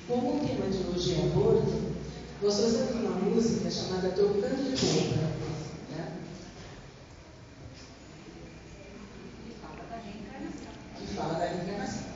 Como o tema de hoje é aborto, nós trouxemos uma música chamada Trocando de Roupa, né? Que fala da reencarnação.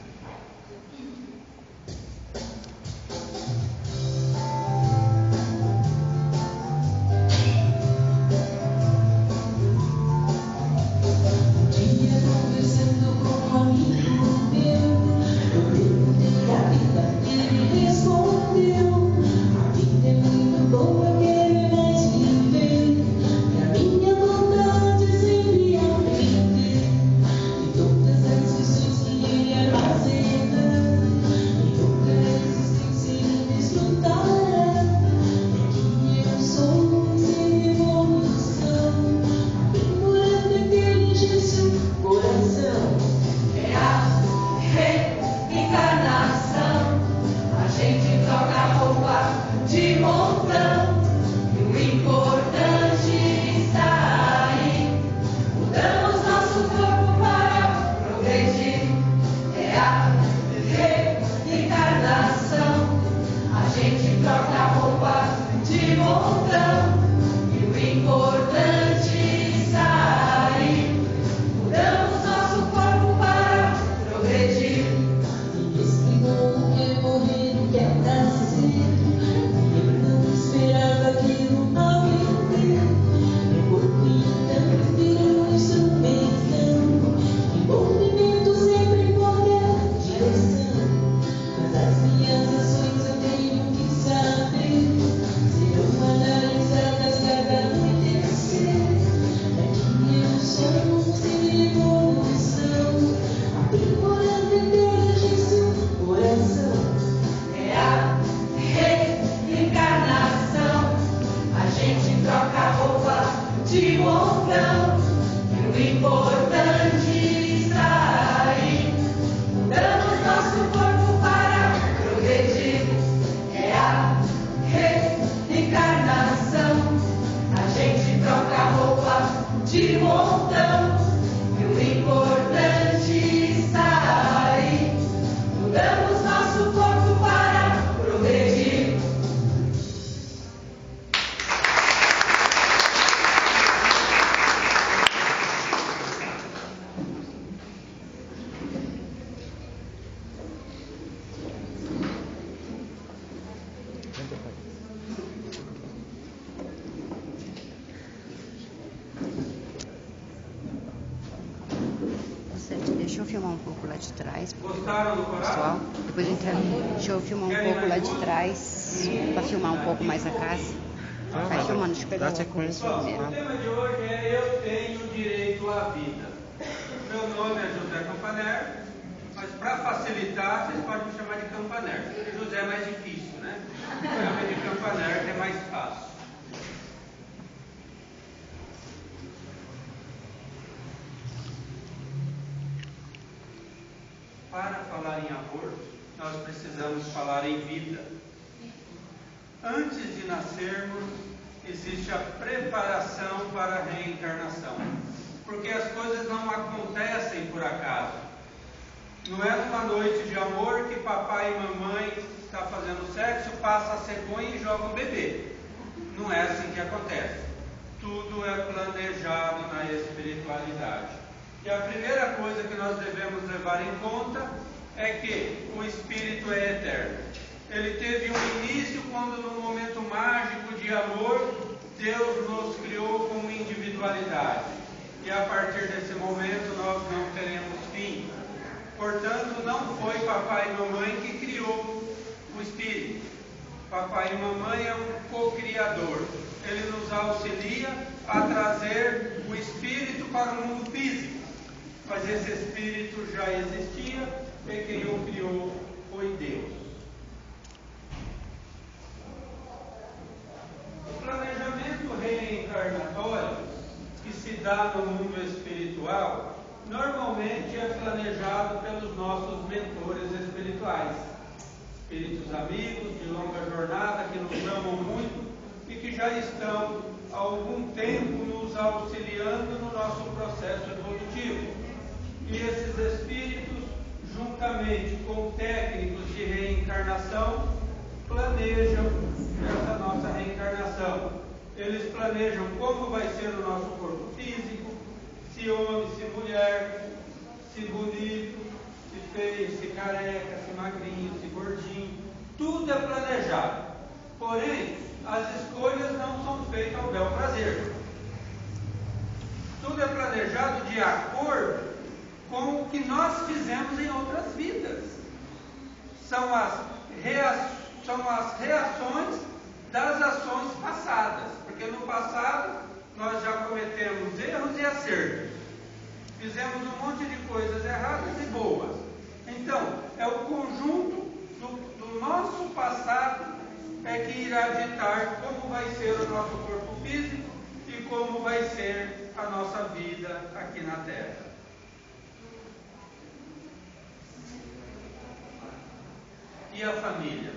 Deixa eu filmar um pouco lá de trás, pessoal. Depois deixa eu filmar um pouco lá de trás, para filmar um pouco mais a casa. Vai filmando, deixa eu pegar o óculos primeiro. O tema de hoje é Eu Tenho Direito à Vida. Meu nome é José Campaner, mas para facilitar, vocês podem me chamar de Campaner. José é mais difícil, né? Chama de Campaner, que é mais fácil. Para falar em aborto, nós precisamos falar em vida. Antes de nascermos, existe a preparação para a reencarnação. Porque as coisas não acontecem por acaso. Não é numa noite de amor que papai e mamãe estão fazendo sexo, passa a cegonha e joga um bebê. Não é assim que acontece. Tudo é planejado na espiritualidade. E a primeira coisa que nós devemos levar em conta é que o Espírito é eterno. de amor, Deus nos criou com individualidade. E a partir desse momento nós não teremos fim. Portanto, não foi papai e mamãe que criou o Espírito. Papai e mamãe é um co-criador. Ele nos auxilia a trazer o Espírito para o mundo físico. Mas esse Espírito já existia e quem o criou foi Deus. O planejamento reencarnatório que se dá no mundo espiritual normalmente é planejado pelos nossos mentores espirituais. Espíritos amigos de longa jornada que nos amam muito e que já estão há algum tempo nos auxiliando no nosso processo evolutivo. E esses espíritos, juntamente com técnicos de reencarnação, planejam essa nossa reencarnação. Eles planejam como vai ser o nosso corpo físico, se homem, se mulher, se bonito, se feio, se careca, se magrinho, se gordinho. Tudo é planejado. Porém, as escolhas não são feitas ao bel prazer. Tudo é planejado de acordo com o que nós fizemos em outras vidas. São as reações das ações passadas. Porque no passado nós já cometemos erros e acertos. Fizemos um monte de coisas erradas e boas. Então, é o conjunto do nosso passado é que irá ditar como vai ser o nosso corpo físico e como vai ser a nossa vida aqui na Terra. E a família?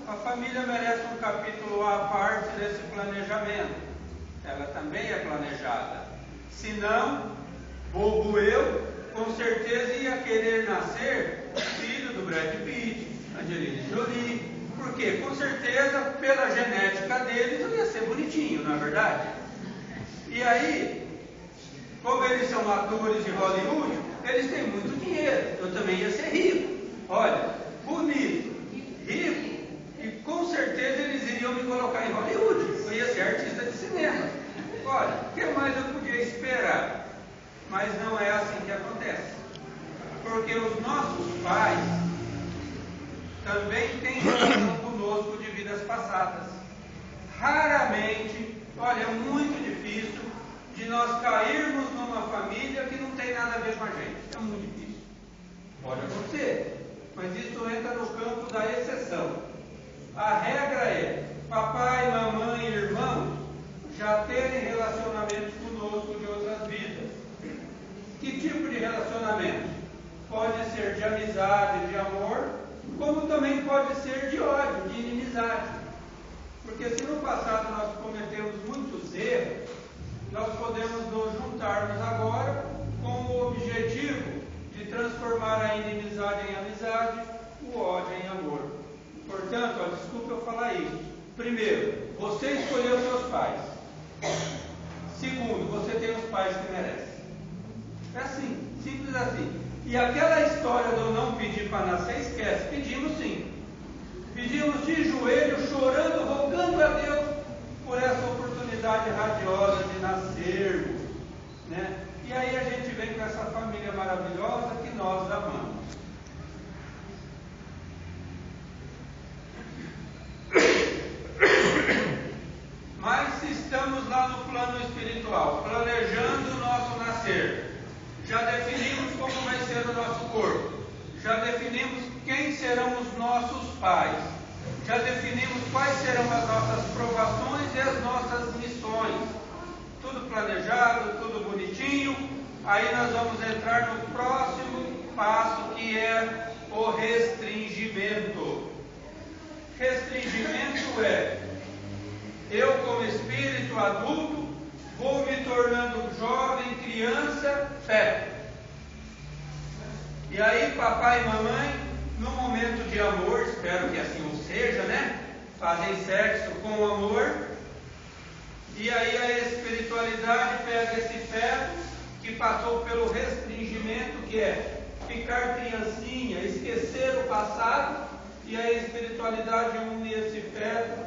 A família merece um capítulo à parte desse planejamento. Ela também é planejada. Se não, bobo eu, com certeza ia querer nascer filho do Brad Pitt, Angelina Jolie. Por quê? Com certeza, pela genética deles, eu ia ser bonitinho, não é verdade? E aí, como eles são atores de Hollywood, eles têm muito dinheiro. Eu também ia ser rico. Olha, bonito, rico, e com certeza eles iriam me colocar em Hollywood. Eu ia ser artista de cinema. Olha, o que mais eu podia esperar? Mas não é assim que acontece. Porque os nossos pais também têm relação conosco de vidas passadas. Raramente, olha, é muito difícil de nós cairmos numa família que não tem nada a ver com a gente. É muito difícil. Pode acontecer, mas isso entra no campo da exceção. A regra é papai, mamãe e irmãos já terem relacionamentos conosco de outras vidas. Que tipo de relacionamento? Pode ser de amizade, de amor, como também pode ser de ódio, de inimizade. Porque se no passado nós cometemos muitos erros, nós podemos nos juntarmos agora com o objetivo de transformar a inimizade em amizade, o ódio em amor. Portanto, desculpa eu falar isso. Primeiro, você escolheu seus pais. Segundo, você tem os pais que merecem. É assim, simples assim. E aquela história do não pedir para nascer, esquece. Pedimos sim. Pedimos de joelho, chorando, rogando a Deus por essa oportunidade radiosa de nascermos, né? E aí a gente vem com essa família maravilhosa que nós amamos. Mas se estamos lá no plano espiritual, planejando o nosso nascer, já definimos como vai ser o nosso corpo, já definimos quem serão os nossos pais, já definimos quais serão as nossas provações e as nossas missões, tudo planejado, tudo bonitinho. Aí nós vamos entrar no próximo passo, que é o restringimento. Restringimento é: eu, como espírito adulto, vou me tornando jovem, criança, feto. E aí papai e mamãe, no momento de amor, espero que assim o seja, né? Fazem sexo com amor. E aí a espiritualidade pega esse feto que passou pelo restringimento, que é ficar criancinha, esquecer o passado, e a espiritualidade une esse feto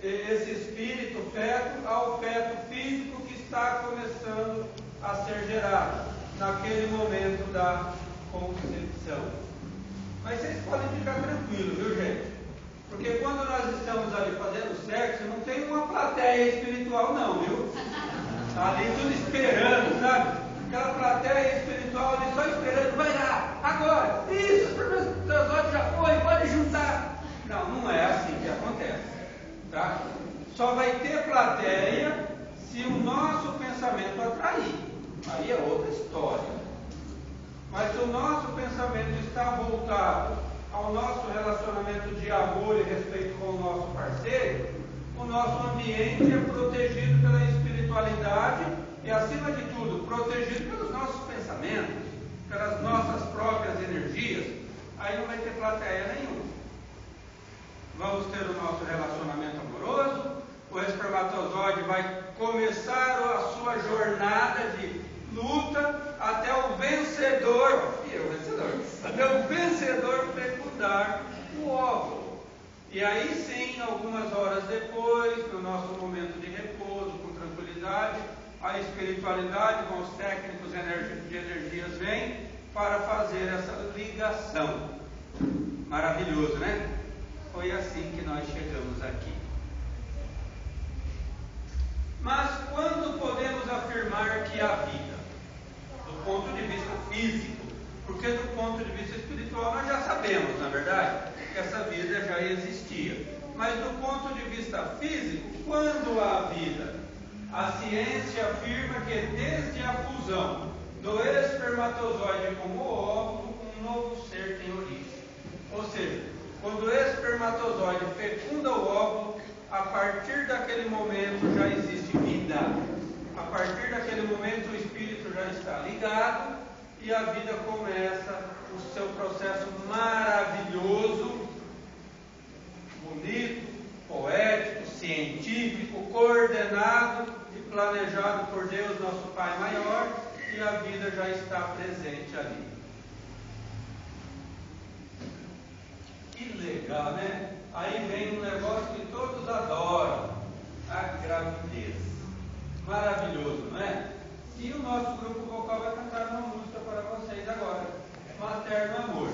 esse espírito feto ao feto físico que está começando a ser gerado naquele momento da concepção. Mas vocês podem ficar tranquilos, viu, gente? Porque quando nós estamos ali fazendo sexo, não tem uma plateia espiritual não, viu? Está ali tudo esperando, sabe? Aquela plateia espiritual ali só esperando, vai lá, agora, isso, teus olhos já foi, pode juntar. Não, não é assim que acontece, tá? Só vai ter plateia se o nosso pensamento atrair. Aí é outra história. Mas se o nosso pensamento está voltado ao nosso relacionamento de amor e respeito com o nosso parceiro, o nosso ambiente é protegido pela espiritualidade e, acima de tudo, protegido pelos nossos pensamentos, pelas nossas próprias energias. Aí não vai ter plateia nenhuma. Vamos ter o nosso relacionamento amoroso, o espermatozoide vai começar a sua jornada de luta até o vencedor, até o vencedor fecundar o óvulo. E aí sim, algumas horas depois, no nosso momento de repouso, com tranquilidade, a espiritualidade com os técnicos de energias vem para fazer essa ligação. Maravilhoso, né? Foi assim que nós chegamos aqui. Mas quando podemos afirmar que há vida? Do ponto de vista físico, porque do ponto de vista espiritual nós já sabemos, na verdade, que essa vida já existia. Mas do ponto de vista físico, quando há vida? A ciência afirma que desde a fusão do espermatozoide com o óvulo, um novo ser tem origem. Ou seja, quando o espermatozoide fecunda o óvulo, a partir daquele momento já existe vida. A partir daquele momento o espírito já está ligado e a vida começa o seu processo maravilhoso, bonito, poético, científico, coordenado e planejado por Deus, nosso Pai maior, e a vida já está presente ali. Que legal, né? Aí vem um negócio que todos adoram, a gravidez. Maravilhoso, não é? E o nosso grupo vocal vai cantar uma música para vocês agora, Materno Amor.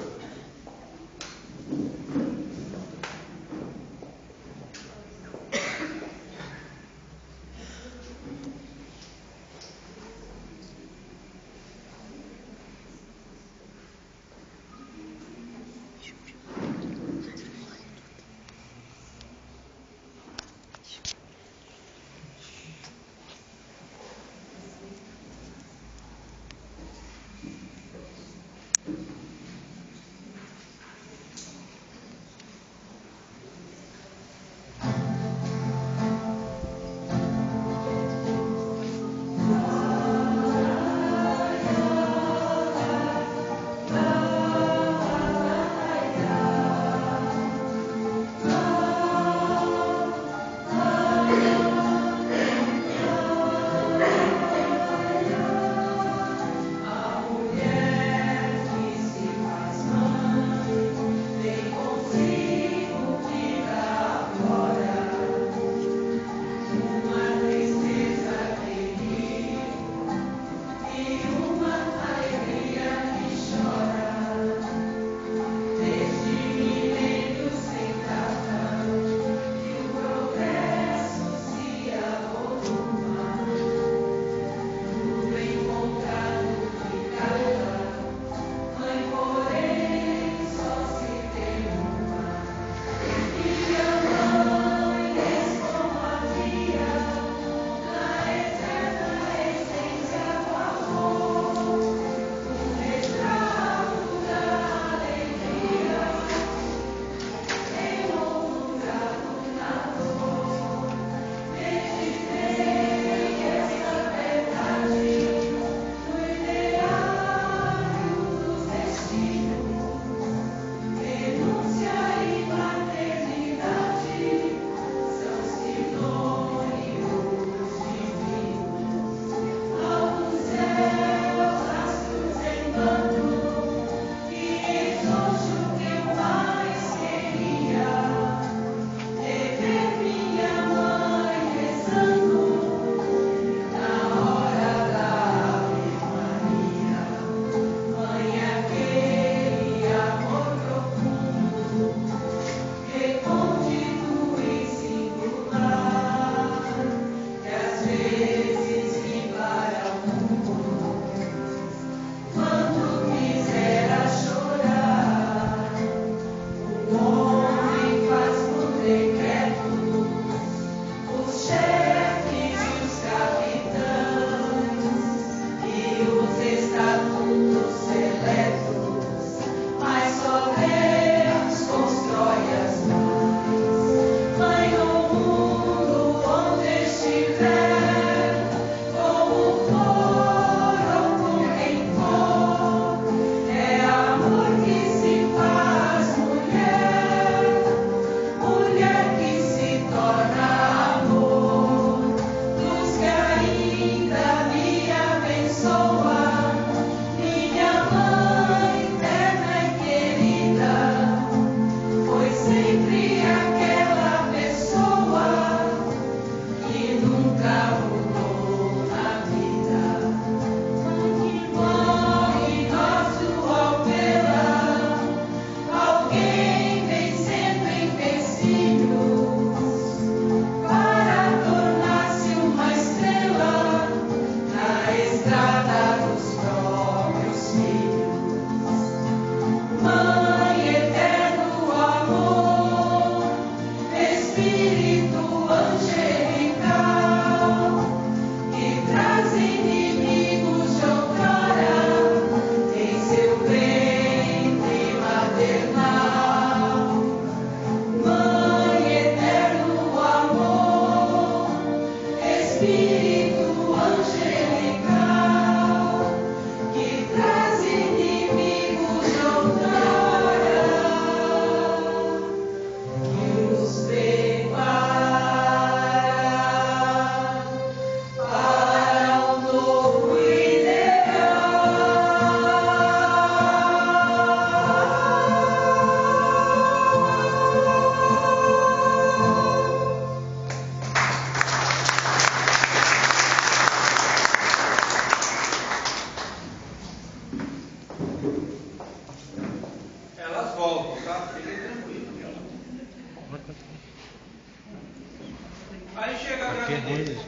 gravidez.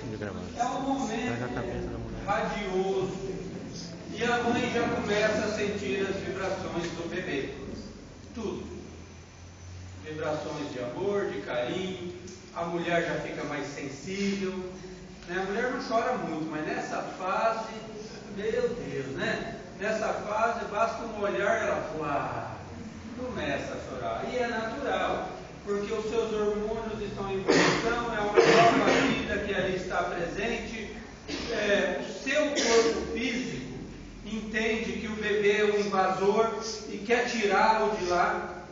É um momento radioso. E a mãe já começa a sentir as vibrações do bebê. Tudo. Vibrações de amor, de carinho. A mulher já fica mais sensível. Né? A mulher não chora muito, mas nessa fase, meu Deus, né? Nessa fase, basta um olhar, ela começa a chorar. E é natural, porque os seus hormônios estão em evolução, é uma nova vida que ali está presente. O seu corpo físico entende que o bebê é um invasor e quer tirá-lo de lá.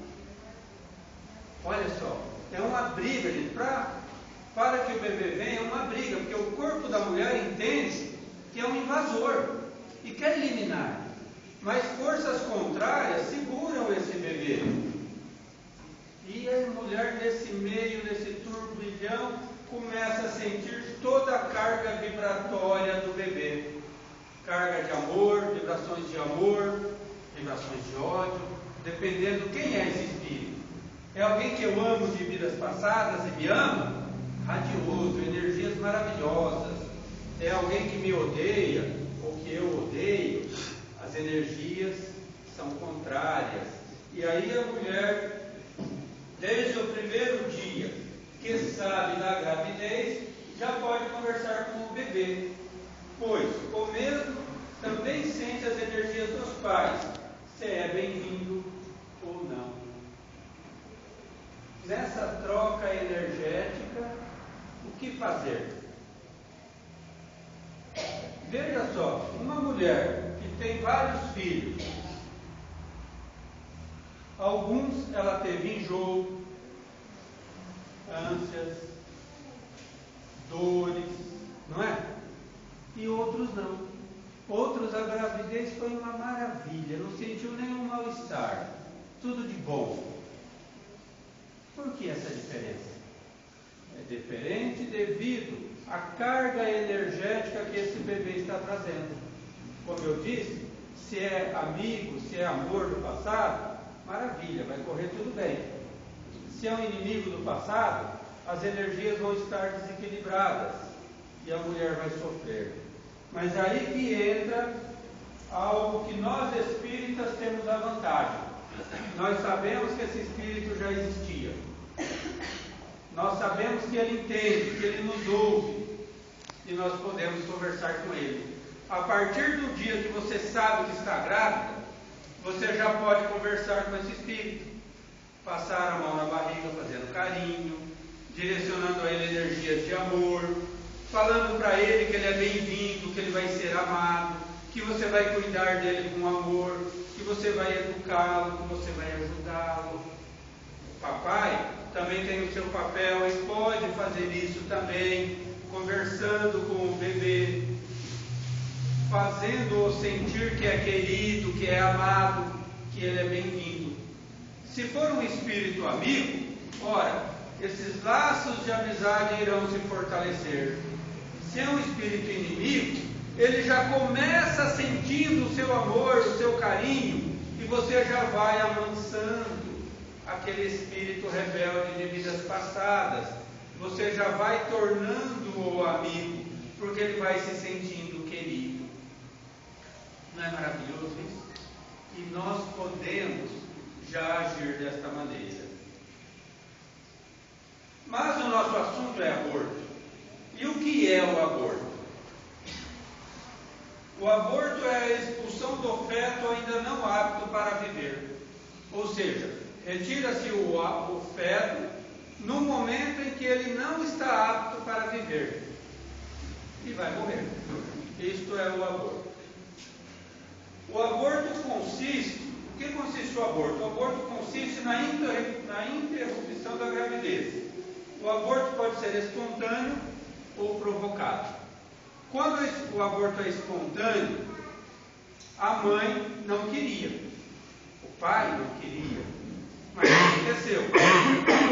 Olha só, é uma briga, gente. Para que o bebê venha, é uma briga, porque o corpo da mulher entende que é um invasor e quer eliminar. Mas forças contrárias seguram esse bebê. E a mulher, nesse meio, nesse turbilhão, começa a sentir toda a carga vibratória do bebê. Carga de amor, vibrações de ódio, dependendo quem é esse espírito. É alguém que eu amo de vidas passadas e me ama? Radioso, energias maravilhosas. É alguém que me odeia ou que eu odeio? As energias são contrárias. E aí a mulher, desde o primeiro dia que sabe da gravidez, já pode conversar com o bebê. Pois o mesmo também sente as energias dos pais, se é bem-vindo ou não. Nessa troca energética, o que fazer? Veja só, uma mulher que tem vários filhos, alguns ela teve enjoo, ânsias, dores, não é? E outros não. Outros a gravidez foi uma maravilha, não sentiu nenhum mal-estar, tudo de bom. Por que essa diferença? É diferente devido à carga energética que esse bebê está trazendo. Como eu disse, se é amigo, se é amor do passado, maravilha, vai correr tudo bem. Se é um inimigo do passado, as energias vão estar desequilibradas e a mulher vai sofrer. Mas aí que entra algo que nós espíritas temos a vantagem. Nós sabemos que esse espírito já existia. Nós sabemos que ele entende, que ele nos ouve e nós podemos conversar com ele. A partir do dia que você sabe que está grávida, você já pode conversar com esse espírito. Passar a mão na barriga, fazendo carinho, direcionando a ele energias de amor, falando para ele que ele é bem-vindo, que ele vai ser amado, que você vai cuidar dele com amor, que você vai educá-lo, que você vai ajudá-lo. O papai também tem o seu papel e pode fazer isso também, conversando com o bebê, fazendo-o sentir que é querido, que é amado, que ele é bem-vindo. Se for um espírito amigo, ora, esses laços de amizade irão se fortalecer. Se é um espírito inimigo, ele já começa sentindo o seu amor, o seu carinho, e você já vai amansando aquele espírito rebelde de vidas passadas. Você já vai tornando-o amigo, porque ele vai se sentindo querido. Não é maravilhoso isso? E nós podemos já agir desta maneira. Mas o nosso assunto é aborto. E o que é o aborto? O aborto é a expulsão do feto ainda não apto para viver. Ou seja, retira-se o feto no momento em que ele não está apto para viver. E vai morrer. Isto é o aborto. O aborto consiste... O que consiste o aborto? O aborto consiste na interrupção da gravidez. O aborto pode ser espontâneo ou provocado. Quando o aborto é espontâneo, a mãe não queria, o pai não queria, mas aconteceu.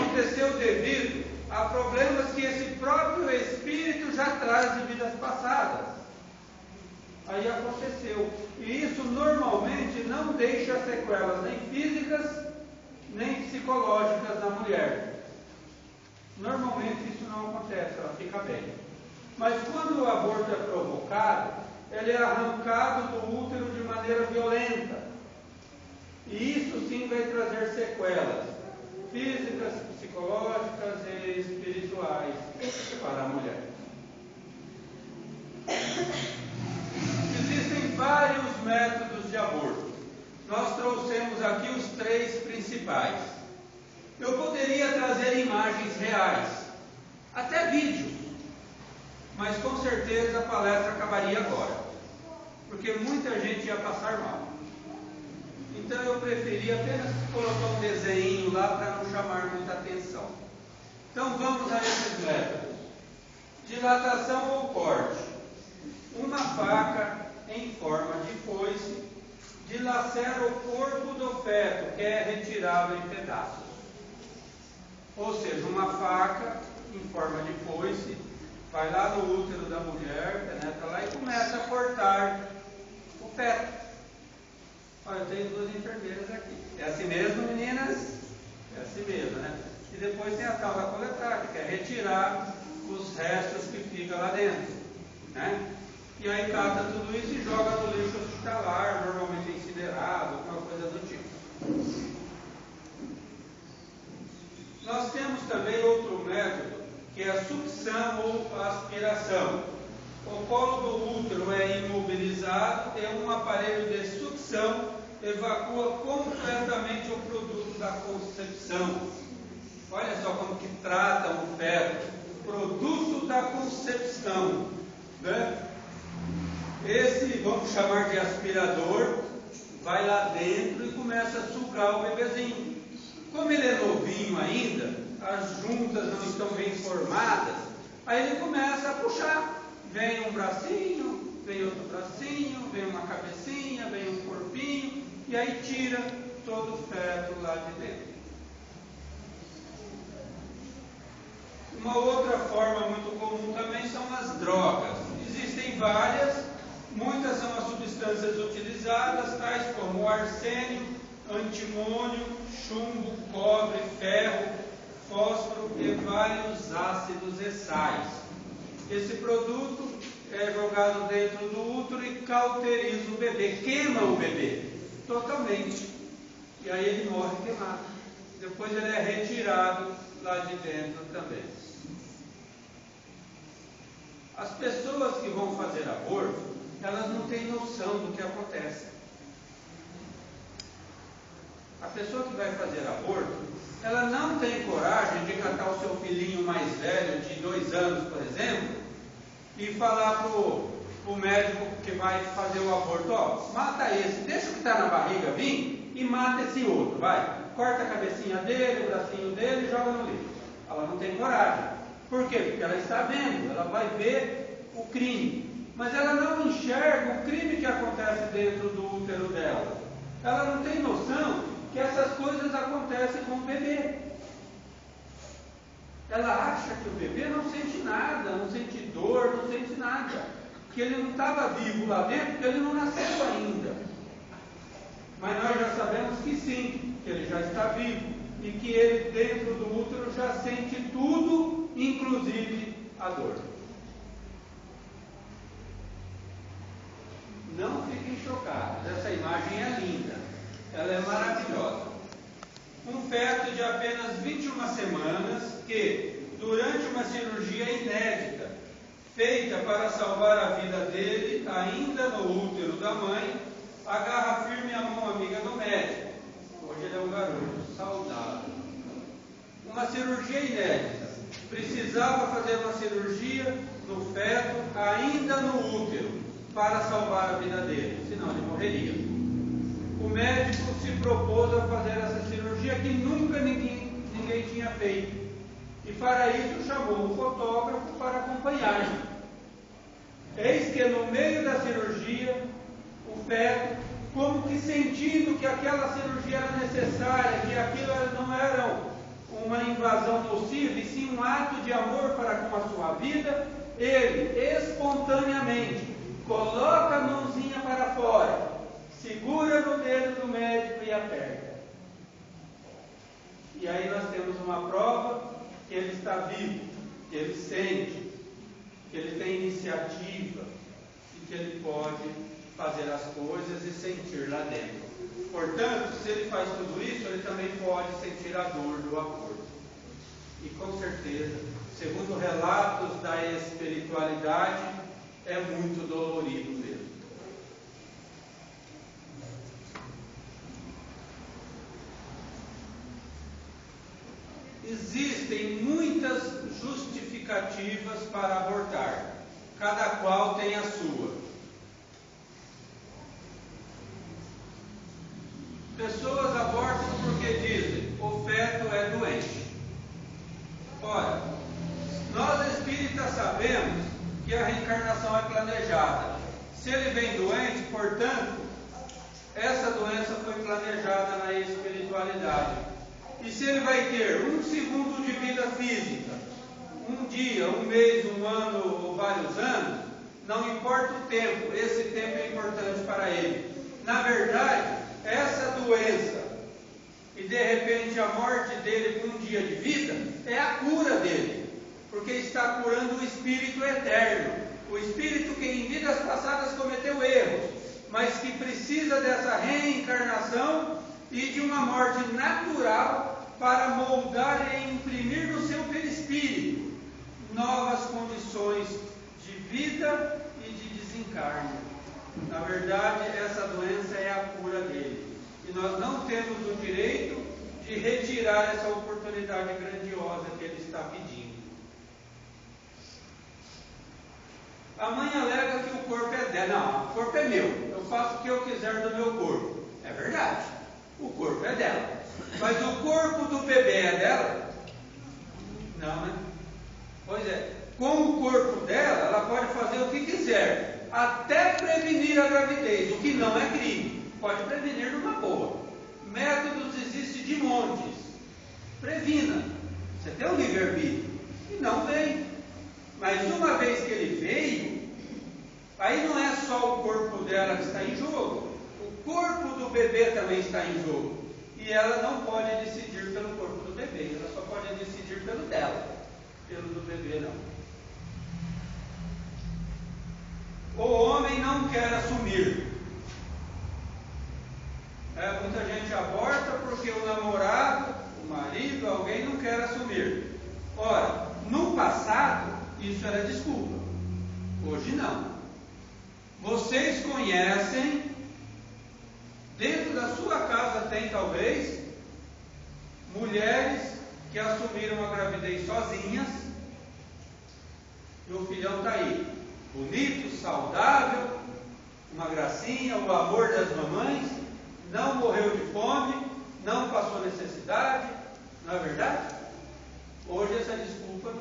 Aconteceu devido a problemas que esse próprio espírito já traz de vidas passadas. Aí aconteceu. E isso normalmente não deixa sequelas nem físicas, nem psicológicas na mulher. Normalmente isso não acontece, ela fica bem. Mas quando o aborto é provocado, ele é arrancado do útero de maneira violenta. E isso sim vai trazer sequelas físicas, psicológicas e espirituais para a mulher. Existem vários métodos de aborto. Nós trouxemos aqui os 3 principais. Eu poderia trazer imagens reais, até vídeos, mas com certeza a palestra acabaria agora, porque muita gente ia passar mal. Então eu preferi apenas colocar um desenho lá para não chamar muita atenção. Então vamos a esses métodos. Dilatação ou corte. Uma faca em forma de foice dilacera o corpo do feto, que é retirado em pedaços. Ou seja, uma faca em forma de foice vai lá no útero da mulher, penetra lá e começa a cortar o feto. Olha, eu tenho 2 enfermeiras aqui. É assim mesmo, meninas? É assim mesmo, né? E depois tem a tal da coletagem, que é retirar os restos que ficam lá dentro, né? E aí cata tudo isso e joga no lixo hospitalar, normalmente incinerado, alguma coisa do tipo. Nós temos também outro método, que é a sucção ou aspiração. O colo do útero é imobilizado e um aparelho de sucção evacua completamente o produto da concepção. Olha só como que tratam o feto, o produto da concepção, né? Esse, vamos chamar de aspirador, vai lá dentro e começa a sugar o bebezinho. Como ele é novinho ainda, as juntas não estão bem formadas, aí ele começa a puxar. Vem um bracinho, vem outro bracinho, vem uma cabecinha, vem um corpinho, e aí tira todo o feto lá de dentro. Uma outra forma muito comum também são as drogas. Existem várias, muitas são as substâncias utilizadas, tais como o arsênio, antimônio, chumbo, cobre, ferro, fósforo e vários ácidos e sais. Esse produto é jogado dentro do útero e cauteriza o bebê, queima o bebê totalmente. E aí ele morre queimado. Depois ele é retirado lá de dentro também. As pessoas que vão fazer aborto, elas não têm noção do que acontece. A pessoa que vai fazer aborto, ela não tem coragem de catar o seu filhinho mais velho, de 2 anos, por exemplo, e falar para o médico que vai fazer o aborto: ó, mata esse, deixa o que está na barriga vir e mata esse outro, vai. Corta a cabecinha dele, o bracinho dele e joga no lixo. Ela não tem coragem. Por quê? Porque ela está vendo, ela vai ver o crime. Mas ela não enxerga o crime que acontece dentro do útero dela. Ela não tem noção que essas coisas acontecem com o bebê. Ela acha que o bebê não sente nada, não sente dor, não sente nada. Que ele não estava vivo lá dentro, porque ele não nasceu ainda. Mas nós já sabemos que sim, que ele já está vivo. E que ele dentro do útero já sente tudo, inclusive a dor. Não fiquem chocados, essa imagem é linda, ela é maravilhosa. Um feto de apenas 21 semanas que, durante uma cirurgia inédita, feita para salvar a vida dele, ainda no útero da mãe, agarra firme a mão amiga do médico. Hoje ele é um garoto saudável. Uma cirurgia inédita. Precisava fazer uma cirurgia no feto, ainda no útero, para salvar a vida dele, senão ele morreria. O médico se propôs a fazer essa cirurgia que nunca ninguém tinha feito. E para isso chamou um fotógrafo para acompanhar. Eis que no meio da cirurgia, o feto, como que sentindo que aquela cirurgia era necessária, que aquilo não era uma invasão nociva, e sim um ato de amor para com a sua vida, ele espontaneamente coloca a mãozinha para fora, segura no dedo do médico e aperta. E aí nós temos uma prova que ele está vivo, que ele sente. que ele tem iniciativa e que ele pode fazer as coisas e sentir lá dentro. Portanto, se ele faz tudo isso, ele também pode sentir a dor do aborto. E com certeza, segundo relatos da espiritualidade, é muito dolorido mesmo. Existem muitas justificativas para abortar, cada qual tem a sua. Pessoas abortam porque dizem: o feto é doente. Ora, nós espíritas sabemos que a reencarnação é planejada. Se ele vem doente, portanto, essa doença foi planejada na espiritualidade. E se ele vai ter 1 segundo de vida física, 1 dia, 1 mês, 1 ano ou vários anos, não importa o tempo, esse tempo é importante para ele. Na verdade, essa doença e de repente a morte dele com 1 dia de vida é a cura dele, porque está curando o espírito eterno, o espírito que em vidas passadas cometeu erros, mas que precisa dessa reencarnação e de uma morte natural para moldar e imprimir no seu perispírito novas condições de vida e de desencarne. Na verdade, essa doença é a cura dele. E nós não temos o direito de retirar essa oportunidade grandiosa que ele está pedindo. A mãe alega que o corpo é dela. Não, o corpo é meu. Eu faço o que eu quiser do meu corpo. É verdade. O corpo é dela. Mas o corpo do bebê é dela? Não, né? Pois é. Com o corpo dela, ela pode fazer o que quiser, até prevenir a gravidez, o que não é crime. Pode prevenir numa boa. Métodos existem de montes. Previna. Você tem um livre-arbítrio. E não vem. Mas uma vez que ele veio, aí não é só o corpo dela que está em jogo. O corpo do bebê também está em jogo. E ela não pode decidir pelo corpo do bebê. Ela só pode decidir pelo dela. Pelo do bebê não. O homem não quer assumir. Muita gente aborta porque o namorado, o marido, alguém não quer assumir. Ora, no passado, isso era desculpa. Hoje não. Vocês conhecem, dentro da sua casa tem talvez, mulheres que assumiram a gravidez sozinhas, e o filhão está aí. Bonito, saudável, uma gracinha, o amor das mamães, não morreu de fome, não passou necessidade, não é verdade? Hoje essa desculpa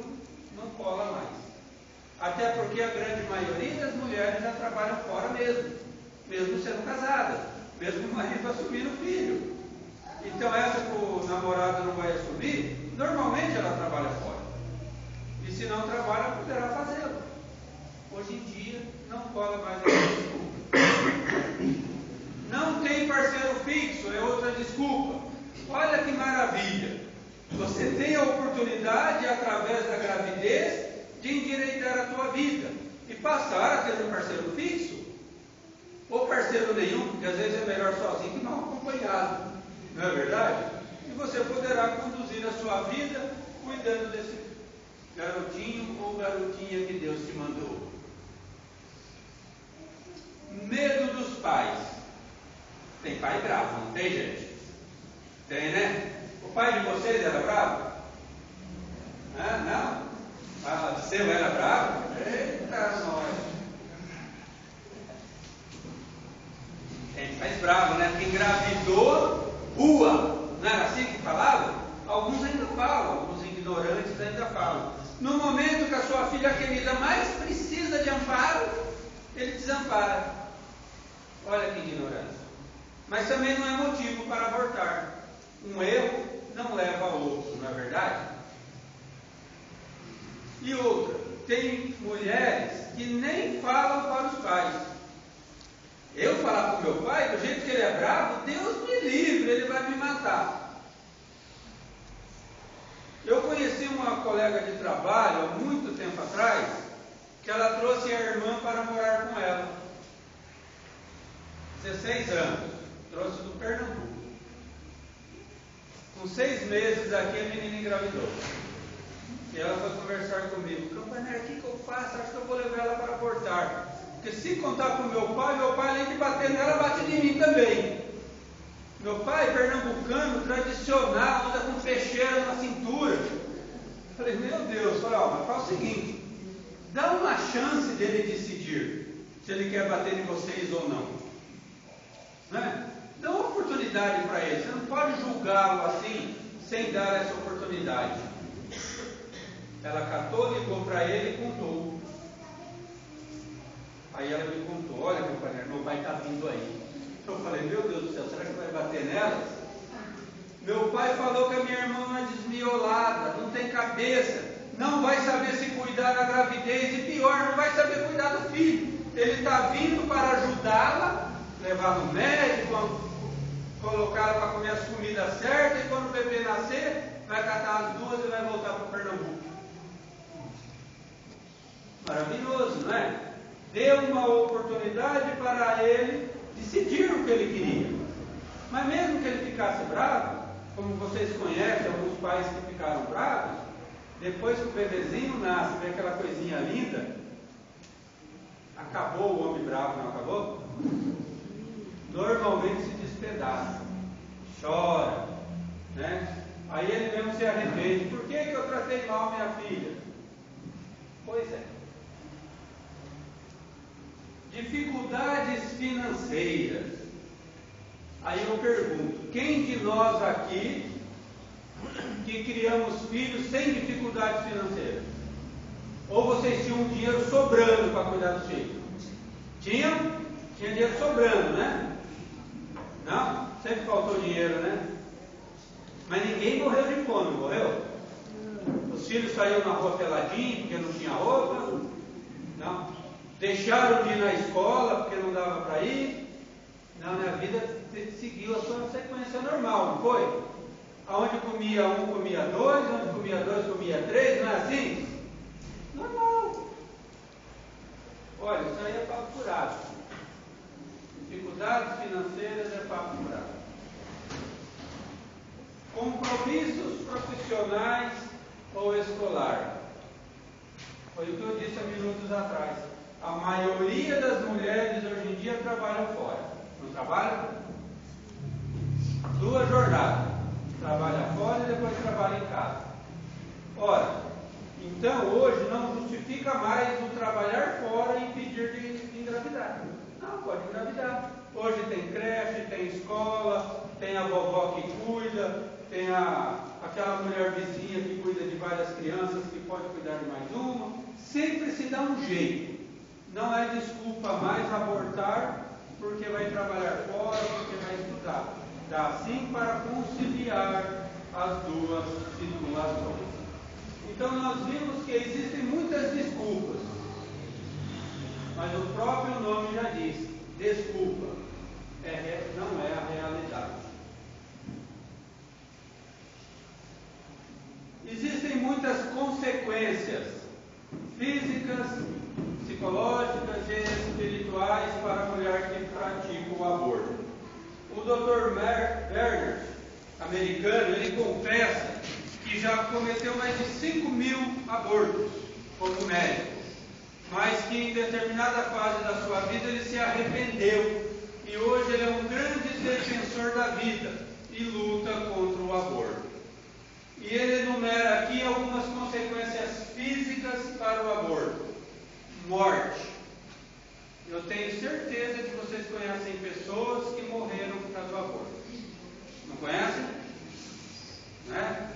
não cola mais. Até porque a grande maioria das mulheres já trabalham fora mesmo sendo casadas, mesmo o marido assumir o filho. Então essa que o namorado não vai assumir, normalmente ela trabalha fora. E se não trabalha, poderá fazê-lo. Hoje em dia, não cola mais essa desculpa. Não tem parceiro fixo, é outra desculpa. Olha que maravilha. Você tem a oportunidade, através da gravidez, de endireitar a tua vida e passar a ter um parceiro fixo. Ou parceiro nenhum, porque às vezes é melhor sozinho que mal acompanhado. Não é verdade? E você poderá conduzir a sua vida cuidando desse garotinho ou garotinha que Deus te mandou. Medo dos pais. Tem pai bravo, não tem, gente? Tem, né? O pai de vocês era bravo? Não? Ah, o seu era bravo? Eita, nós! Tem pais bravos, né? Que engravidou, rua. Não era assim que falava? Alguns ainda falam, alguns ignorantes ainda falam. No momento que a sua filha querida mais precisa de amparo, ele desampara. Olha que ignorância. Mas também não é motivo para abortar. Um erro não leva a outro, não é verdade? E outra, tem mulheres que nem falam para os pais. Eu falar para o meu pai, do jeito que ele é bravo, Deus me livre, ele vai me matar. Eu conheci uma colega de trabalho há muito tempo atrás, que ela trouxe a irmã para morar com ela. 16 anos, trouxe do Pernambuco. Com 6 meses aqui a menina engravidou. E ela foi conversar comigo. Campanella, o que eu faço? Acho que eu vou levar ela para abortar. Porque se contar com meu pai além de bater nela, bate em mim também. Meu pai, pernambucano, tradicional, anda com peixeira na cintura. Falei, meu Deus, mas faz o seguinte, dá uma chance dele decidir se ele quer bater em vocês ou não. Né? Dá uma oportunidade para ele, você não pode julgá-lo assim, sem dar essa oportunidade. Ela catou, ligou para ele e contou. Aí ela me contou, olha companheiro, meu pai está vindo aí. Eu falei, meu Deus do céu, será que vai bater nela? Meu pai falou que a minha irmã é desmiolada, não tem cabeça, não vai saber se cuidar da gravidez e pior, não vai saber cuidar do filho. Ele está vindo para ajudá-la, levar no médico, colocar ela para comer as comidas certas e quando o bebê nascer, vai catar as duas e vai voltar para o Pernambuco. Maravilhoso, não é? Deu uma oportunidade para ele decidir o que ele queria. Mas mesmo que ele ficasse bravo, como vocês conhecem alguns pais que ficaram bravos, depois que o bebezinho nasce, vê aquela coisinha linda, acabou o homem bravo, não acabou? Normalmente se despedaça, chora, né? Aí ele mesmo se arrepende. Por que eu tratei mal minha filha? Pois é. Dificuldades financeiras. Aí eu pergunto, quem de nós aqui que criamos filhos sem dificuldades financeiras? Ou vocês tinham dinheiro sobrando para cuidar dos filhos? Tinha dinheiro sobrando, né? Não? Sempre faltou dinheiro, né? Mas ninguém morreu de fome, morreu? Os filhos saíram na rua peladinho porque não tinha roupa? Não? Deixaram de ir na escola porque não dava para ir? Não, a vida seguiu a sua sequência normal, não foi? Aonde comia um, comia dois, onde comia dois, comia três, não é assim? Normal. Olha, isso aí é papo furado. Dificuldades financeiras é papo furado. Compromissos profissionais ou escolar. Foi o que eu disse há minutos atrás. A maioria das mulheres hoje em dia trabalham fora. Não trabalham? 2 jornadas. Trabalha fora e depois trabalha em casa. Ora, então hoje não justifica mais o trabalhar fora e impedir de engravidar. Não, pode engravidar. Hoje tem creche, tem escola, tem a vovó que cuida, tem aquela mulher vizinha que cuida de várias crianças que pode cuidar de mais uma. Sempre se dá um jeito. Não é desculpa mais abortar porque vai trabalhar fora, porque vai estudar. Dá sim para conciliar as duas situações. Então nós vimos que existem muitas desculpas. Mas o próprio nome já diz, desculpa. Não é a realidade. Existem muitas consequências físicas, psicológicas e espirituais para a mulher que pratica o aborto. O Dr. Werner, americano, ele confessa que já cometeu mais de 5.000 abortos como médico, mas que em determinada fase da sua vida ele se arrependeu e hoje ele é um grande defensor da vida e luta contra o aborto. E ele enumera aqui algumas consequências físicas para o aborto. Morte. Eu tenho certeza que vocês conhecem pessoas que morreram por causa do aborto. Não conhecem? Né?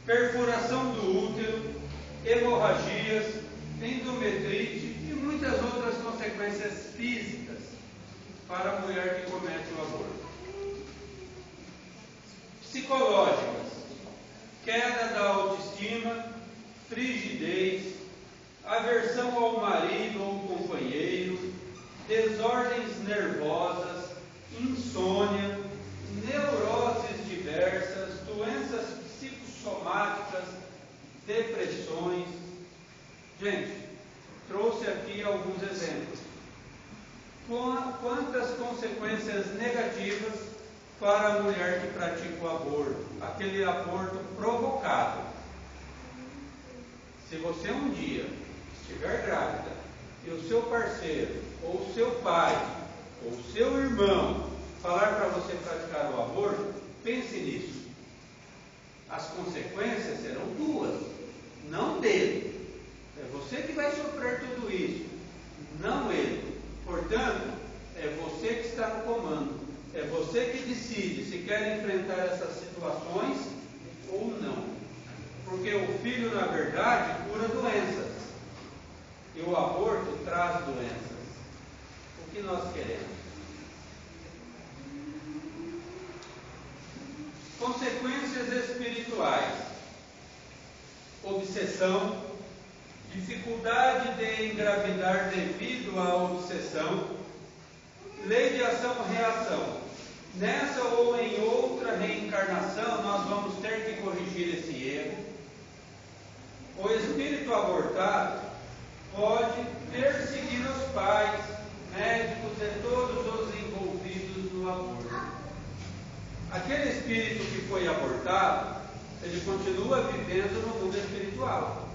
Perfuração do útero, hemorragias, endometrite e muitas outras consequências físicas para a mulher que comete o aborto. Psicológicas. Queda da autoestima, frigidez, aversão ao marido ou companheiro, desordens nervosas, insônia, neuroses diversas, doenças psicossomáticas, depressões. Gente, trouxe aqui alguns exemplos. Quantas consequências negativas para a mulher que pratica o aborto, aquele aborto provocado. Se você um dia estiver grávida e o seu parceiro, ou o seu pai, ou o seu irmão falar para você praticar o aborto, pense nisso. As consequências serão duas, não dele. É você que vai sofrer tudo isso, não ele. Portanto, é você que está no comando. É você que decide se quer enfrentar essas situações ou não. Porque o filho, na verdade, cura doenças. E o aborto traz doenças. O que nós queremos? Consequências espirituais: obsessão, dificuldade de engravidar devido à obsessão, lei de ação-reação. Nessa ou em outra reencarnação, nós vamos ter que corrigir esse erro. O espírito abortado pode perseguir os pais, médicos e todos os envolvidos no aborto. Aquele espírito que foi abortado, ele continua vivendo no mundo espiritual.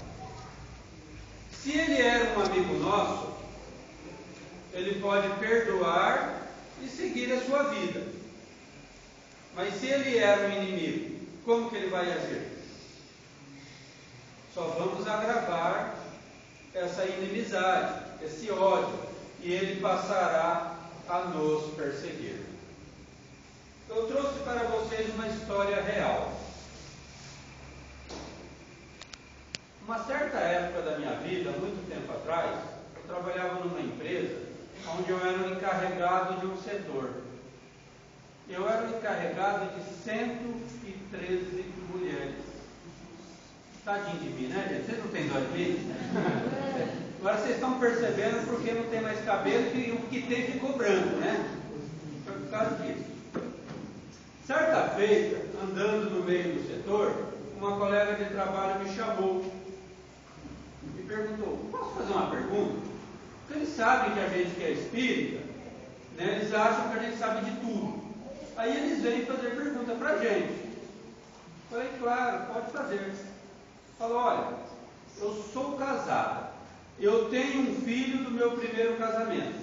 Se ele era um amigo nosso, ele pode perdoar e seguir a sua vida. Mas se ele era um inimigo, como que ele vai agir? Só vamos agravar essa inimizade, esse ódio, e ele passará a nos perseguir. Eu trouxe para vocês uma história real. Uma certa época da minha vida, muito tempo atrás, eu trabalhava numa empresa onde eu era o encarregado de um setor. Eu era o encarregado de 113 mulheres. Tadinho de mim, né, gente? Vocês não têm dó de mim? Agora vocês estão percebendo porque não tem mais cabelo e o que tem ficou branco, né? Foi por causa disso. Certa feita, andando no meio do setor, uma colega de trabalho me chamou e perguntou: posso fazer uma pergunta? Porque eles sabem que a gente que é espírita, né, eles acham que a gente sabe de tudo. Aí eles vêm fazer pergunta para a gente. Falei: claro, pode fazer. Falou: olha, eu sou casada, eu tenho um filho do meu primeiro casamento,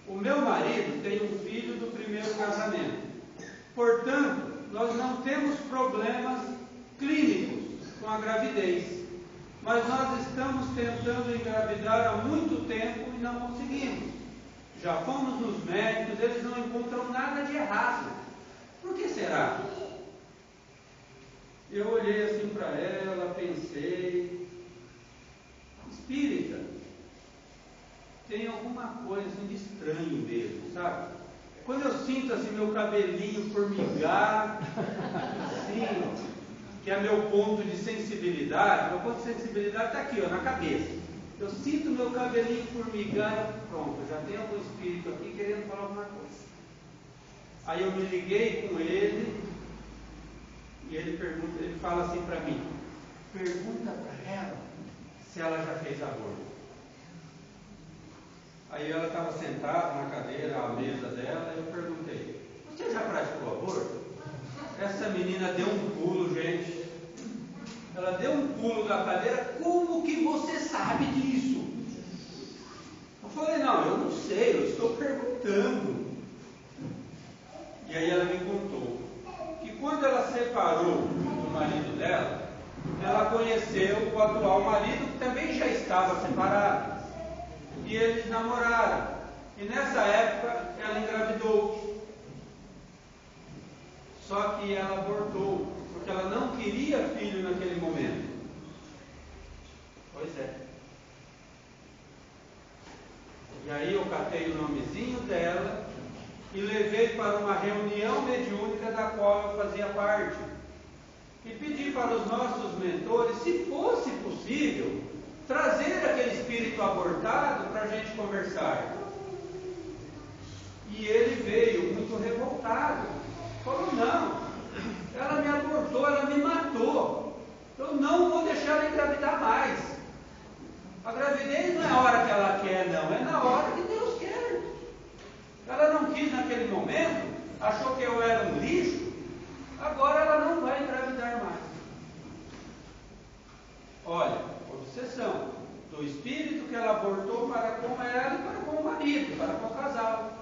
o meu marido tem um filho do primeiro casamento. Portanto, nós não temos problemas clínicos com a gravidez, mas nós estamos tentando engravidar há muito tempo e não conseguimos. Já fomos nos médicos, eles não encontram nada de errado. Por que será? Eu olhei assim para ela, pensei: espírita, tem alguma coisa assim de estranho mesmo, sabe? Quando eu sinto assim meu cabelinho formigar, assim, que é meu ponto de sensibilidade, meu ponto de sensibilidade está aqui, ó, na cabeça. Eu sinto meu cabelinho formigar, pronto, já tem algum espírito aqui querendo falar alguma coisa. Aí eu me liguei com ele e ele fala assim para mim: pergunta para ela se ela já fez aborto. Aí ela estava sentada na cadeira, à mesa dela, e eu perguntei: você já praticou aborto? Essa menina deu um pulo, gente. Ela deu um pulo da cadeira. Como que você sabe disso? Eu falei: não, eu não sei, eu estou perguntando. E aí ela me contou que quando ela separou do marido dela, ela conheceu o atual marido, que também já estava separado. E eles namoraram. E nessa época ela engravidou. Só que ela abortou, porque ela não queria filho naquele momento. Pois é. E aí eu catei o nomezinho dela e levei para uma reunião mediúnica da qual eu fazia parte. E pedi para os nossos mentores, se fosse possível, trazer aquele espírito abortado para a gente conversar. E ele veio muito revoltado. Falou: não, ela me abortou, ela me matou. Eu não vou deixar ela engravidar mais. A gravidez não é a hora eu era um lixo, agora ela não vai engravidar mais. Olha, obsessão do espírito que ela abortou para com ela e para com o marido, para com o casal.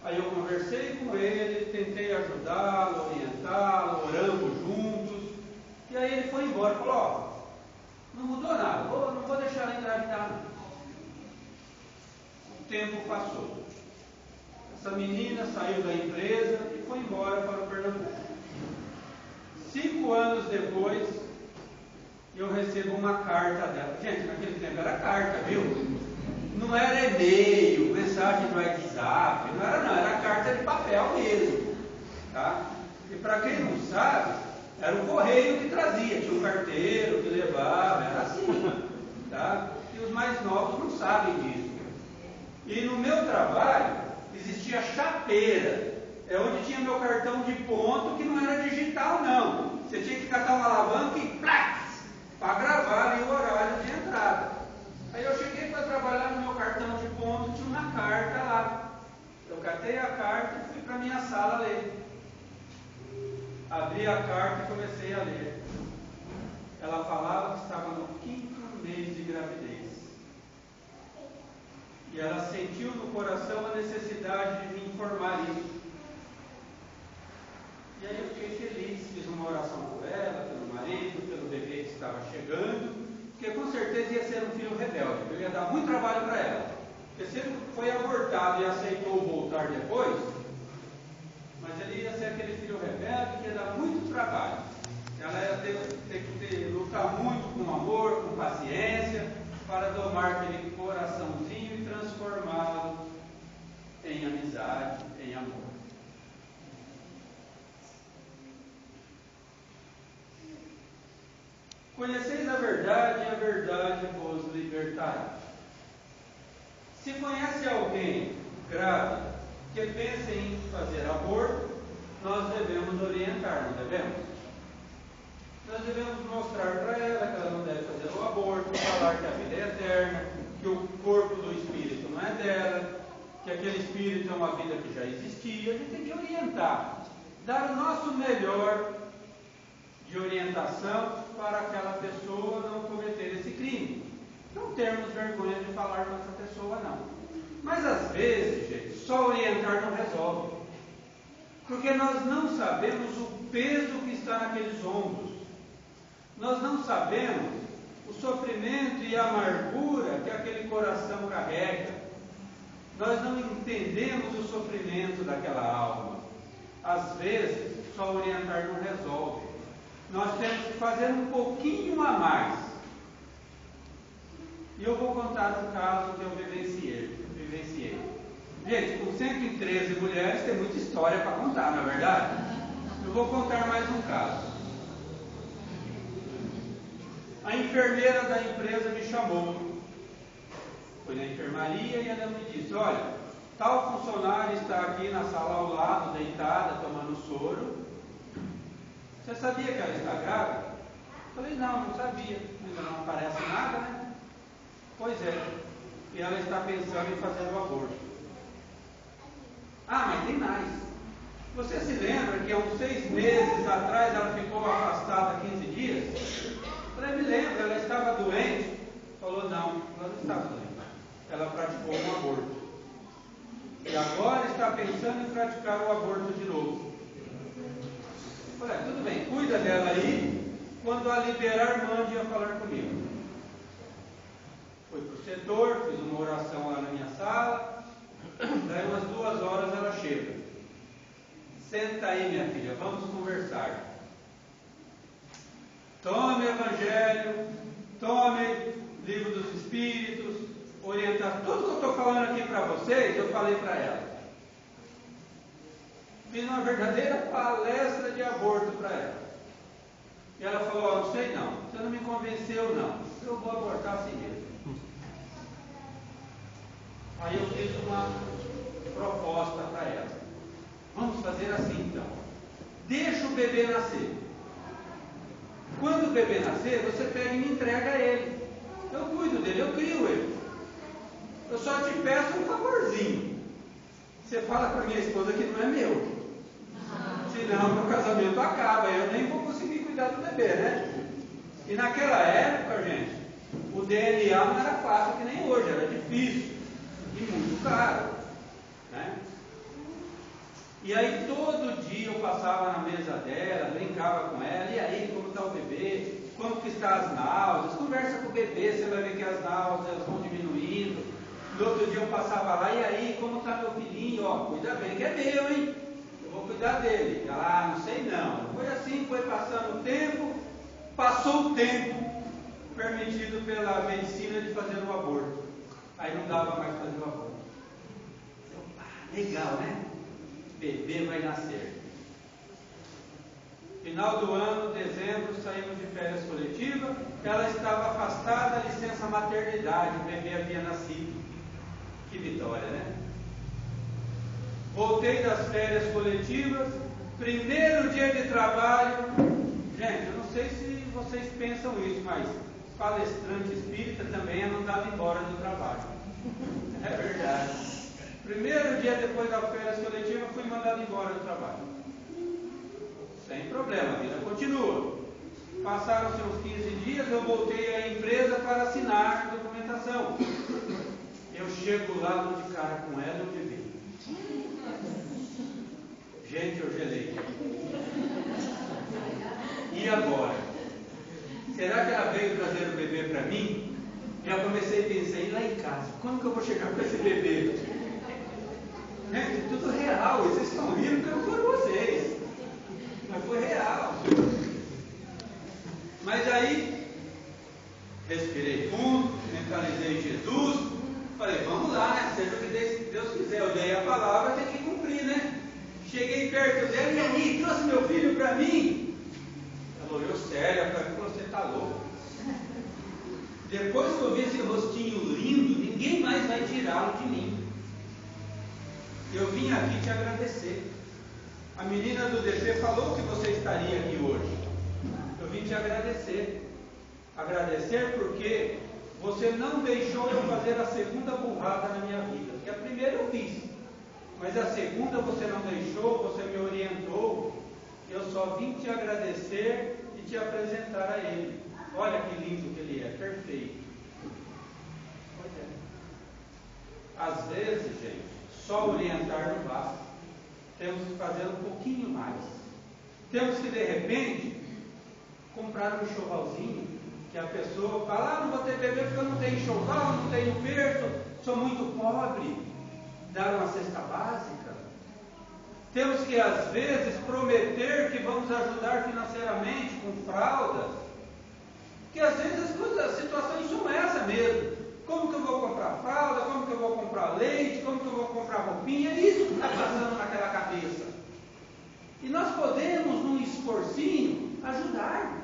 Aí eu conversei com ele, tentei ajudá-lo, orientá-lo, oramos juntos, e aí ele foi embora e falou, ó, não mudou nada, não vou deixar ela engravidar não. O tempo passou. Essa menina saiu da empresa e foi embora para o Pernambuco. 5 anos depois, eu recebo uma carta dela. Gente, naquele tempo era carta, viu? Não era e-mail, mensagem do WhatsApp, não, era carta de papel mesmo. Tá? E para quem não sabe, era o correio que trazia, tinha um carteiro que levava, era assim. Tá? E os mais novos não sabem disso. E no meu trabalho, existia chapeira, é onde tinha meu cartão de ponto, que não era digital não. Você tinha que catar uma alavanca e para gravar ali o horário de entrada. Aí eu cheguei para trabalhar no meu cartão de ponto, tinha uma carta lá. Eu catei a carta e fui para minha sala ler. Abri a carta e comecei a ler. Ela falava que estava no 5º mês de gravidez. E ela sentiu no coração a necessidade de me informar isso. E aí eu fiquei feliz, fiz uma oração por ela, pelo marido, pelo bebê que estava chegando, porque com certeza ia ser um filho rebelde, eu ia dar muito trabalho para ela. Porque se ele foi abortado e aceitou voltar depois, mas ele ia ser aquele filho rebelde que ia dar muito trabalho. Ela ia ter que lutar muito com amor, com paciência, para domar aquele coraçãozinho e transformá-lo em amizade, em amor. Conheceis a verdade e a verdade vos libertará. Se conhece alguém grávida que pense em fazer aborto, nós devemos orientar, não devemos? Nós devemos mostrar para ela que ela não deve fazer o aborto, falar que a vida é eterna, que o corpo do espírito não é dela, que aquele espírito é uma vida que já existia. A gente tem que orientar, dar o nosso melhor de orientação para aquela pessoa não cometer esse crime. Não termos vergonha de falar com essa pessoa, não. Mas às vezes, gente, só orientar não resolve. Porque nós não sabemos o peso que está naqueles ombros. Nós não sabemos o sofrimento e a amargura que aquele coração carrega. Nós não entendemos o sofrimento daquela alma. Às vezes, só orientar não resolve. Nós temos que fazer um pouquinho a mais. E eu vou contar um caso que eu vivenciei. Gente, com 113 mulheres tem muita história para contar, não é verdade? Eu vou contar mais um caso. A enfermeira da empresa me chamou. Foi na enfermaria e ela me disse, olha, tal funcionária está aqui na sala ao lado, deitada, tomando soro. Você sabia que ela está grávida? Eu falei, não sabia. Ainda não aparece nada, né? Pois é. E ela está pensando em fazer o aborto. Ah, mas tem mais. Você se lembra que há uns 6 meses atrás ela ficou afastada 15 dias? Eu falei, me lembro, ela estava doente. Falou, não, ela não estava doente. Ela praticou um aborto. E agora está pensando em praticar o aborto de novo. Eu falei, tudo bem, cuida dela aí. Quando a liberar, mande a falar comigo. Fui para o setor, fiz uma oração lá na minha sala. Daí umas 2 horas ela chega. Senta aí, minha filha, vamos conversar. Tome Evangelho, tome Livro dos Espíritos, orientar. Tudo que eu estou falando aqui para vocês, eu falei para ela. Fiz uma verdadeira palestra de aborto para ela. E ela falou, não sei não, você não me convenceu não, eu vou abortar assim mesmo. Aí eu fiz uma proposta para ela. Vamos fazer assim então. Deixa o bebê nascer. Quando o bebê nascer, você pega e me entrega a ele. Eu cuido dele, eu crio ele. Eu só te peço um favorzinho. Você fala para minha esposa que não é meu. beber, né? E naquela época, gente, o DNA não era fácil que nem hoje, era difícil e muito caro, né? E aí todo dia eu passava na mesa dela, brincava com ela, e aí, como está o bebê? Como que está as náuseas? Conversa com o bebê, você vai ver que as náuseas vão diminuindo. No outro dia eu passava lá, e aí, como está meu filhinho? Ó, cuida bem, que é meu, hein? Eu vou cuidar dele. Ela, não sei não. Foi assim, foi passando o tempo, passou o tempo permitido pela medicina de fazer o aborto. Aí não dava mais fazer o aborto. Legal, né? Bebê vai nascer. Final do ano, dezembro, saímos de férias coletivas. Ela estava afastada da licença maternidade, o bebê havia nascido. Que vitória, né? Voltei das férias coletivas, primeiro dia de trabalho. Gente, eu não sei se vocês pensam isso, mas palestrante espírita também é mandado embora do trabalho. É verdade. Primeiro dia depois das férias coletivas, fui mandado embora do trabalho. Sem problema, a vida continua. Passaram-se uns 15 dias, eu voltei à empresa para assinar a documentação. Eu chego lá, dou de cara com ela e o bebê. Gente, eu gelei. E agora? Será que ela veio trazer o bebê para mim? Já comecei a pensar, e lá em casa? Como que eu vou chegar com esse bebê? Gente, tudo real. Vocês estão rindo porque não foram vocês. Mas foi real. Mas aí, respirei fundo, mentalizei Jesus, falei, vamos lá, né? Seja o que Deus quiser. Eu dei a palavra, tem que cumprir, né? Cheguei perto dela, e aí, trouxe meu filho para mim? Ela olhou séria para mim e falou, você está louco? Depois que eu vi esse rostinho lindo, ninguém mais vai tirá-lo de mim. Eu vim aqui te agradecer. A menina do DC falou que você estaria aqui hoje. Eu vim te agradecer. Agradecer porque você não deixou eu fazer a segunda burrada na minha vida. Porque a primeira eu fiz. Mas a segunda você não deixou, você me orientou. Eu só vim te agradecer e te apresentar a ele. Olha que lindo que ele é, perfeito. Pois é. Às vezes, gente, só orientar não basta. Temos que fazer um pouquinho mais. Temos que, de repente, comprar um enxovalzinho, que a pessoa fala, não vou ter bebê porque eu não tenho enxoval, não tenho berço, sou muito pobre. Dar uma cesta básica. Temos que, às vezes, prometer que vamos ajudar financeiramente com fraldas. Porque, às vezes, as situações são essas mesmo. Como que eu vou comprar fralda? Como que eu vou comprar leite? Como que eu vou comprar roupinha? É isso que está passando naquela cabeça. E nós podemos, num esforcinho, ajudar.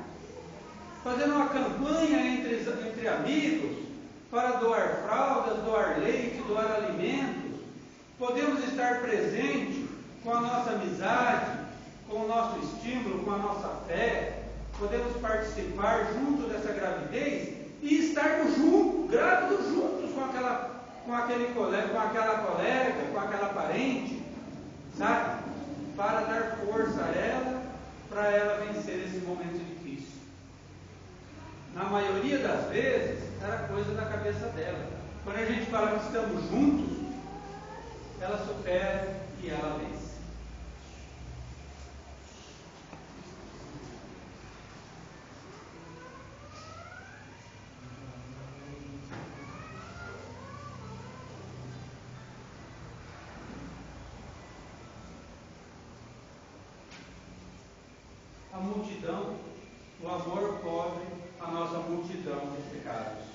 Fazendo uma campanha entre amigos para doar fraldas, doar leite, doar alimentos. Podemos estar presentes com a nossa amizade, com o nosso estímulo, com a nossa fé. Podemos participar junto dessa gravidez e estarmos juntos, grávidos juntos com aquela colega, com aquela parente, sabe? Para dar força a ela, para ela vencer esse momento difícil. Na maioria das vezes, era coisa da cabeça dela. Quando a gente fala que estamos juntos, ela supera e ela vence. A multidão, o amor cobre a nossa multidão de pecados.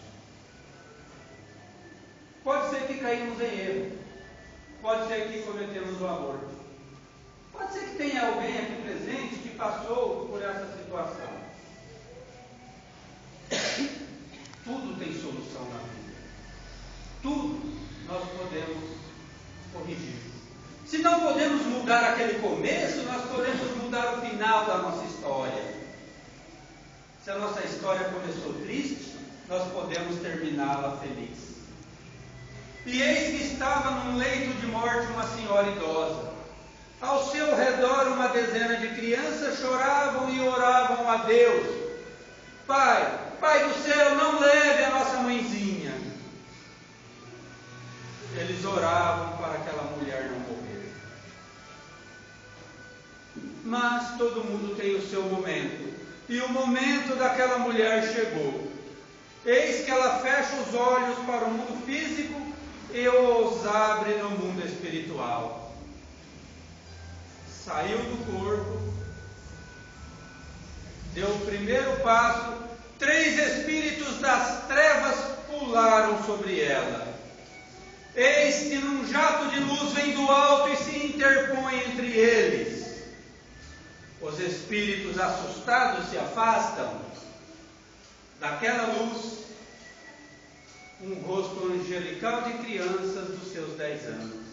Pode ser que caímos em erro, pode ser que cometemos o aborto, pode ser que tenha alguém aqui presente que passou por essa situação. Tudo tem solução na vida, tudo nós podemos corrigir. Se não podemos mudar aquele começo, nós podemos mudar o final da nossa história. Se a nossa história começou triste, nós podemos terminá-la feliz. E eis que estava num leito de morte uma senhora idosa. Ao seu redor, uma dezena de crianças choravam e oravam a Deus. Pai, Pai do céu, não leve a nossa mãezinha. Eles oravam para aquela mulher não morrer. Mas todo mundo tem o seu momento. E o momento daquela mulher chegou. Eis que ela fecha os olhos para o mundo físico e os abre no mundo espiritual. Saiu do corpo, deu o primeiro passo, 3 espíritos das trevas pularam sobre ela. Eis que num jato de luz vem do alto e se interpõe entre eles. Os espíritos assustados se afastam. Daquela luz, um rosto angelical de crianças dos seus 10 anos.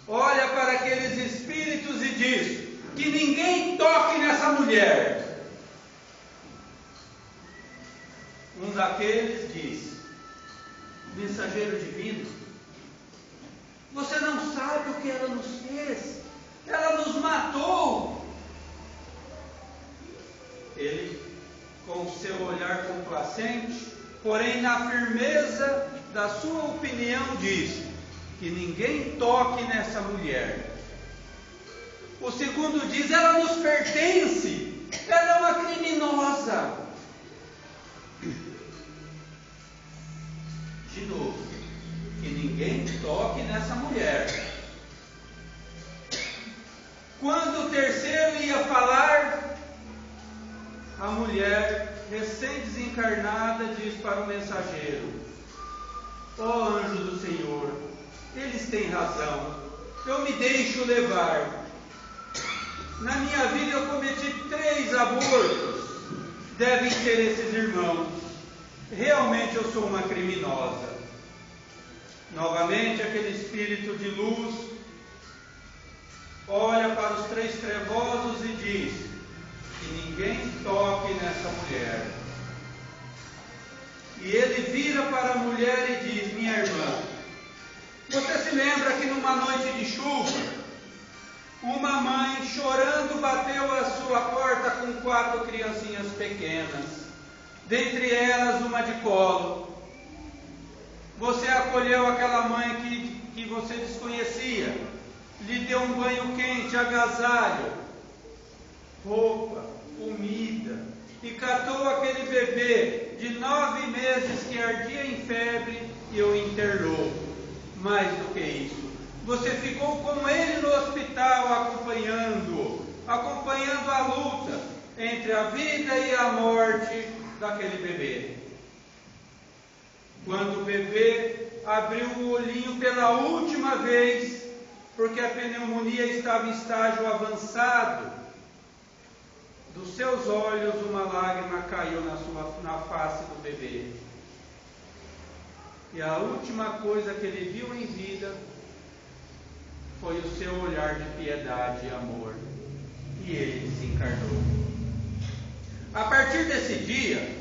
Olha para aqueles espíritos e diz: que ninguém toque nessa mulher. Um daqueles diz: mensageiro divino, você não sabe o que ela nos fez. Ela nos matou. Ele, com o seu olhar complacente, porém na firmeza da sua opinião, diz: que ninguém toque nessa mulher. O segundo diz: ela nos pertence, ela é uma criminosa. De novo, que ninguém toque nessa mulher. Quando o terceiro ia falar, a mulher, recém-desencarnada, diz para o mensageiro: ó anjo do Senhor, eles têm razão, eu me deixo levar. Na minha vida eu cometi 3 abortos, devem ser esses irmãos. Realmente eu sou uma criminosa. Novamente aquele espírito de luz olha para os 3 trevosos e diz: que ninguém toque nessa mulher. E ele vira para a mulher e diz: minha irmã, você se lembra que numa noite de chuva, uma mãe chorando bateu a sua porta com 4 criancinhas pequenas, dentre elas uma de colo. Você acolheu aquela mãe que você desconhecia, lhe deu um banho quente, agasalho, roupa, comida, e catou aquele bebê de 9 meses que ardia em febre e o internou. Mais do que isso, você ficou com ele no hospital acompanhando a luta entre a vida e a morte daquele bebê. Quando o bebê abriu o olhinho pela última vez, porque a pneumonia estava em estágio avançado, dos seus olhos uma lágrima caiu na face do bebê. E a última coisa que ele viu em vida foi o seu olhar de piedade e amor. E ele desencarnou. A partir desse dia,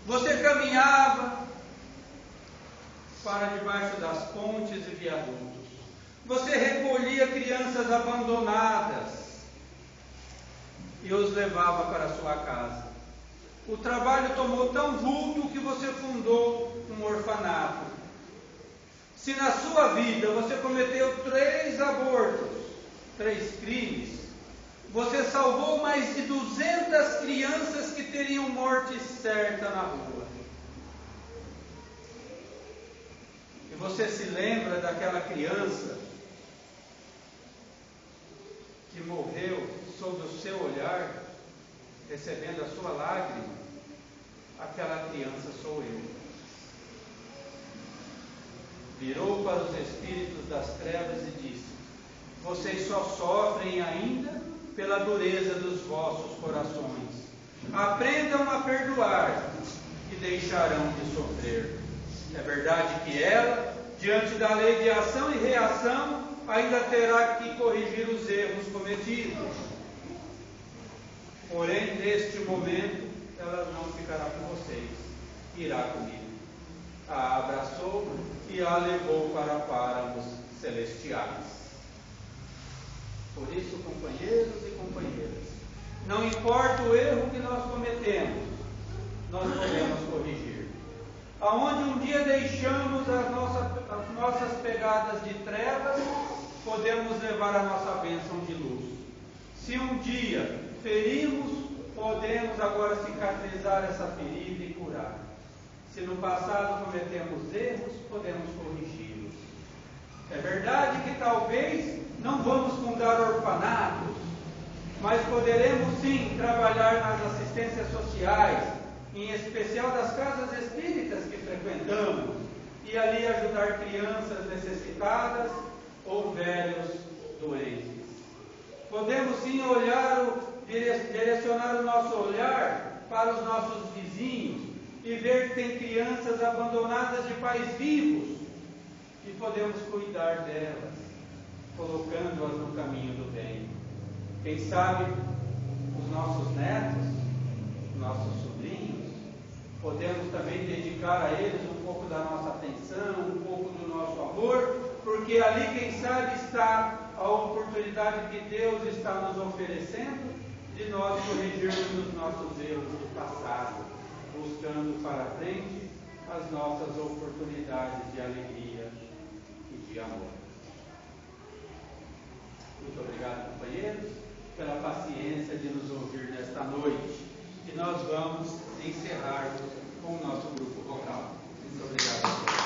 você caminhava para debaixo das pontes e viadutos. Você recolhia crianças abandonadas e os levava para sua casa. O trabalho tomou tão vulto que você fundou um orfanato. Se na sua vida você cometeu 3 abortos, 3 crimes, você salvou mais de 200 crianças que teriam morte certa na rua. E você se lembra daquela criança que morreu sob o seu olhar, recebendo a sua lágrima? Aquela criança sou eu. Virou para os espíritos das trevas e disse: vocês só sofrem ainda pela dureza dos vossos corações. Aprendam a perdoar e deixarão de sofrer. É verdade que ela, diante da lei de ação e reação, ainda terá que corrigir os erros cometidos. Porém, neste momento, ela não ficará com vocês, irá comigo. A abraçou e a levou para páramos celestiais. Por isso, companheiros e companheiras, não importa o erro que nós cometemos, nós podemos corrigir. Aonde um dia deixamos as nossas pegadas de trevas, podemos levar a nossa bênção de luz. Se um dia ferimos, podemos agora cicatrizar essa ferida e curar. Se no passado cometemos erros, podemos corrigi-los. É verdade que talvez não vamos fundar orfanatos, mas poderemos sim trabalhar nas assistências sociais, em especial das casas espíritas que frequentamos, e ali ajudar crianças necessitadas ou velhos doentes. Podemos sim direcionar o nosso olhar para os nossos vizinhos e ver que tem crianças abandonadas de pais vivos, e podemos cuidar delas, colocando-as no caminho do bem. Quem sabe os nossos netos, nossos sobrinhos, podemos também dedicar a eles um pouco da nossa atenção, um pouco do nosso amor, porque ali, quem sabe, está a oportunidade que Deus está nos oferecendo de nós corrigirmos os nossos erros do passado, buscando para frente as nossas oportunidades de alegria e de amor. Muito obrigado, companheiros, pela paciência de nos ouvir nesta noite. E nós vamos encerrar com o nosso grupo vocal. Muito obrigado a todos.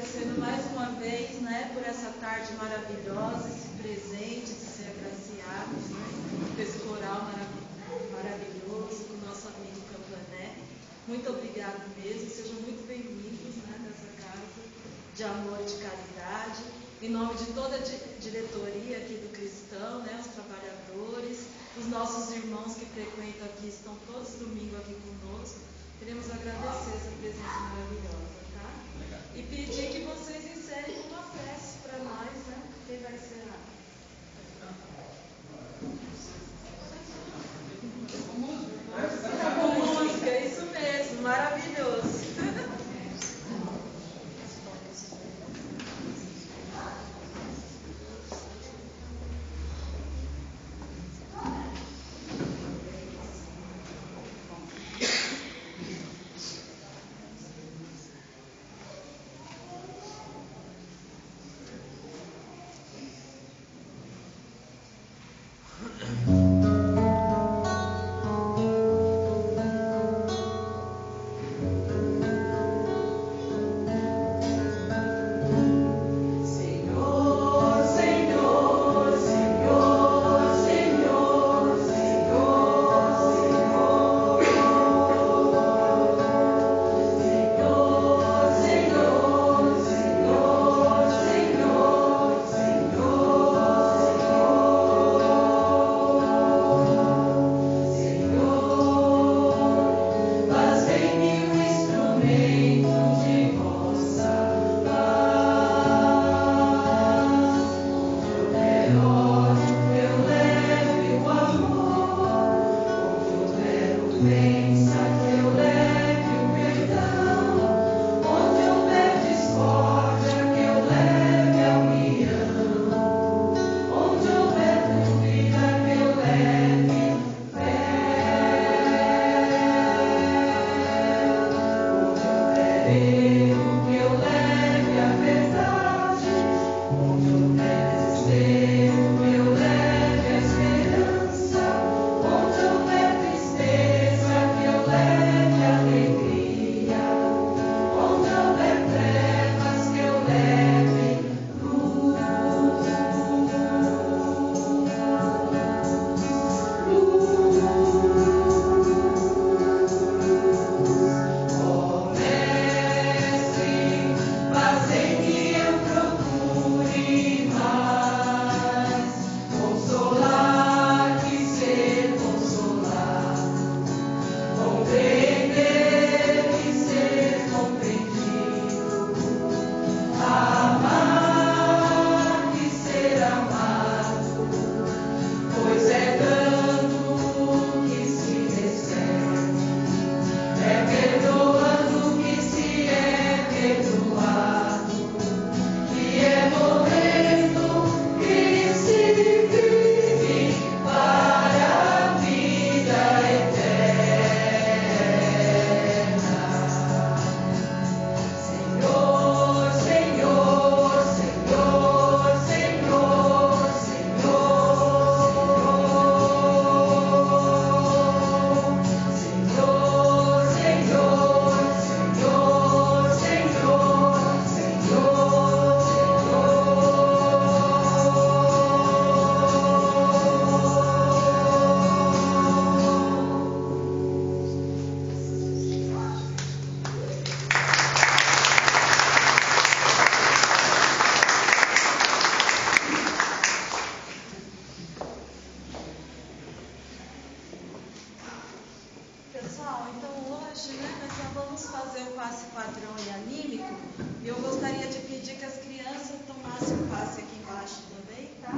agradecendo mais uma vez, né, por essa tarde maravilhosa, esse presente de ser agraciados, né, com esse coral maravilhoso, com o nosso amigo Campané. Muito obrigado mesmo, sejam muito bem-vindos, né, nessa casa de amor e de caridade. Em nome de toda a diretoria aqui do Cristão, né, os trabalhadores, os nossos irmãos que frequentam aqui, estão todos domingo aqui conosco. Queremos agradecer essa presença maravilhosa, tá? E pedir que vocês encerrem com uma prece para nós, né? Quem vai encerrar? Com música, isso mesmo, maravilhoso. Pessoal, então hoje, né, nós só vamos fazer o passe padrão e anímico. E eu gostaria de pedir que as crianças tomassem o passe aqui embaixo também, tá?